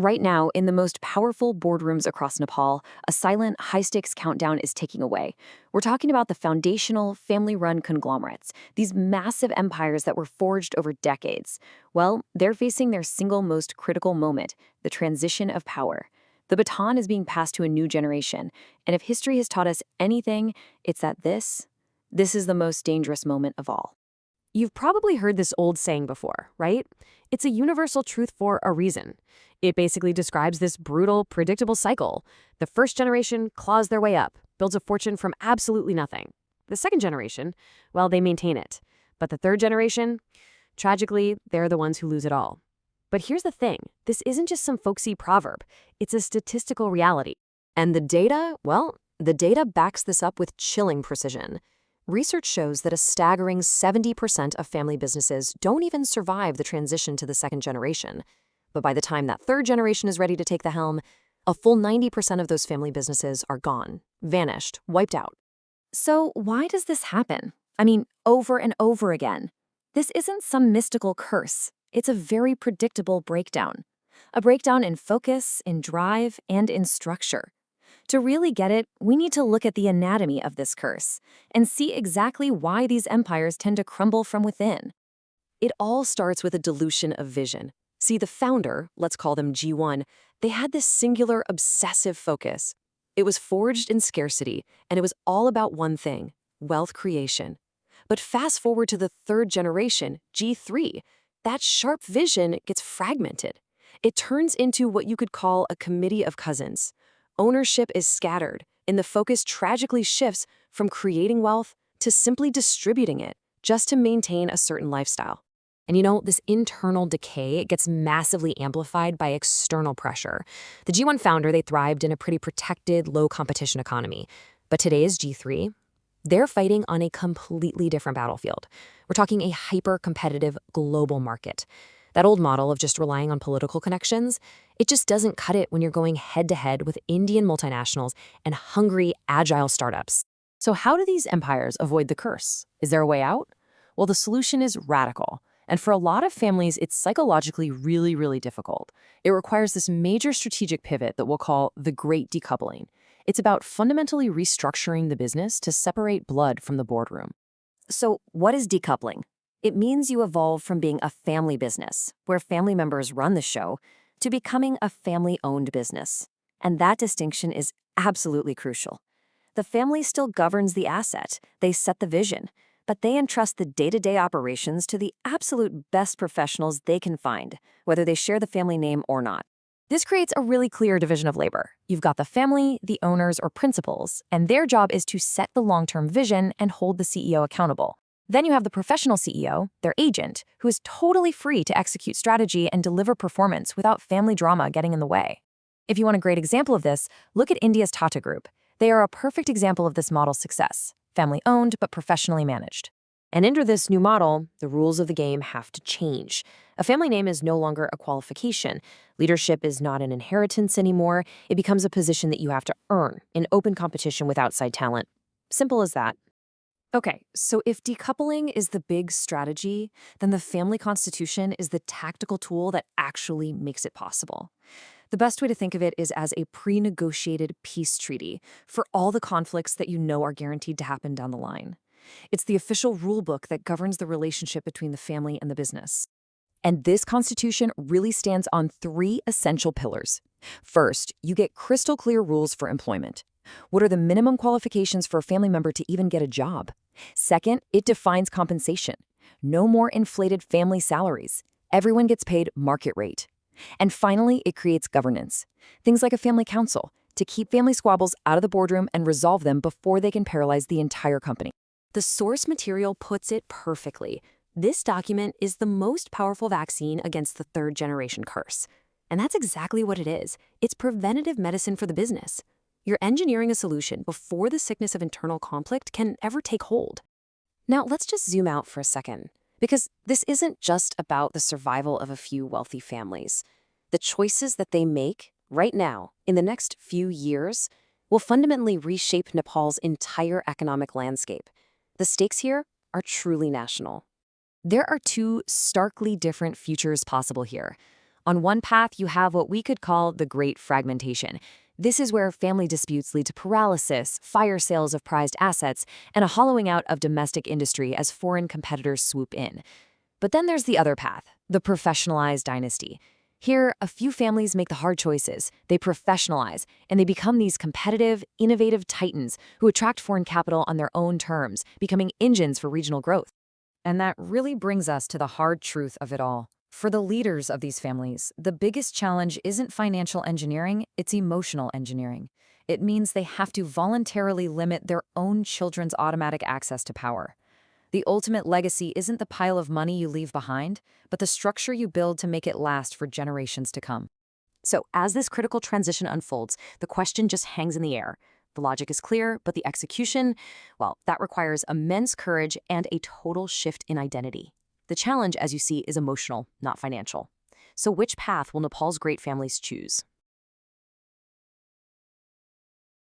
Right now, in the most powerful boardrooms across Nepal, a silent, high stakes countdown is ticking away. We're talking about the foundational, family run conglomerates, these massive empires that were forged over decades. Well, they're facing their single most critical moment, the transition of power. The baton is being passed to a new generation, and if history has taught us anything, it's that this is the most dangerous moment of all. You've probably heard this old saying before, right? It's a universal truth for a reason. It basically describes this brutal, predictable cycle. The first generation claws their way up, builds a fortune from absolutely nothing. The second generation, well, they maintain it. But the third generation, tragically, they're the ones who lose it all. But here's the thing. This isn't just some folksy proverb. It's a statistical reality. And the data, well, the data backs this up with chilling precision. Research shows that a staggering 70% of family businesses don't even survive the transition to the second generation. But by the time that third generation is ready to take the helm, a full 90% of those family businesses are gone, vanished, wiped out. So, why does this happen? I mean, over and over again. This isn't some mystical curse. It's a very predictable breakdown. A breakdown in focus, in drive, and in structure. To really get it, we need to look at the anatomy of this curse and see exactly why these empires tend to crumble from within. It all starts with a dilution of vision. See, the founder, let's call them G1, they had this singular obsessive focus. It was forged in scarcity, and it was all about one thing, wealth creation. But fast forward to the third generation, G3, that sharp vision gets fragmented. It turns into what you could call a committee of cousins. Ownership is scattered, and the focus tragically shifts from creating wealth to simply distributing it, just to maintain a certain lifestyle. And this internal decay gets massively amplified by external pressure. The G1 founder, they thrived in a pretty protected, low-competition economy. But today's G3, they're fighting on a completely different battlefield. We're talking a hyper-competitive global market. That old model of just relying on political connections, it just doesn't cut it when you're going head-to-head with Indian multinationals and hungry, agile startups. So how do these empires avoid the curse? Is there a way out? Well, the solution is radical. And for a lot of families, it's psychologically really, really difficult. It requires this major strategic pivot that we'll call the great decoupling. It's about fundamentally restructuring the business to separate blood from the boardroom. So what is decoupling? It means you evolve from being a family business, where family members run the show, to becoming a family-owned business. And that distinction is absolutely crucial. The family still governs the asset, they set the vision, but they entrust the day-to-day operations to the absolute best professionals they can find, whether they share the family name or not. This creates a really clear division of labor. You've got the family, the owners or principals, and their job is to set the long-term vision and hold the CEO accountable. Then you have the professional CEO, their agent, who is totally free to execute strategy and deliver performance without family drama getting in the way. If you want a great example of this, look at India's Tata Group. They are a perfect example of this model's success, family-owned but professionally managed. And under this new model, the rules of the game have to change. A family name is no longer a qualification. Leadership is not an inheritance anymore. It becomes a position that you have to earn in open competition with outside talent. Simple as that. Okay, so if decoupling is the big strategy, then the family constitution is the tactical tool that actually makes it possible. The best way to think of it is as a pre-negotiated peace treaty for all the conflicts that you know are guaranteed to happen down the line. It's the official rulebook that governs the relationship between the family and the business. And this constitution really stands on three essential pillars. First, you get crystal clear rules for employment. What are the minimum qualifications for a family member to even get a job? Second, it defines compensation. No more inflated family salaries. Everyone gets paid market rate. And finally, it creates governance. Things like a family council to keep family squabbles out of the boardroom and resolve them before they can paralyze the entire company. The source material puts it perfectly. This document is the most powerful vaccine against the third generation curse. And that's exactly what it is. It's preventative medicine for the business. You're engineering a solution before the sickness of internal conflict can ever take hold. Now, let's just zoom out for a second, because this isn't just about the survival of a few wealthy families. The choices that they make right now, in the next few years, will fundamentally reshape Nepal's entire economic landscape. The stakes here are truly national. There are two starkly different futures possible here. On one path, you have what we could call the Great Fragmentation. This is where family disputes lead to paralysis, fire sales of prized assets, and a hollowing out of domestic industry as foreign competitors swoop in. But then there's the other path, the professionalized dynasty. Here, a few families make the hard choices. They professionalize, and they become these competitive, innovative titans who attract foreign capital on their own terms, becoming engines for regional growth. And that really brings us to the hard truth of it all. For the leaders of these families, the biggest challenge isn't financial engineering, it's emotional engineering. It means they have to voluntarily limit their own children's automatic access to power. The ultimate legacy isn't the pile of money you leave behind, but the structure you build to make it last for generations to come. So, as this critical transition unfolds, the question just hangs in the air. The logic is clear, but the execution, well, that requires immense courage and a total shift in identity. The challenge, as you see, is emotional, not financial. So which path will Nepal's great families choose?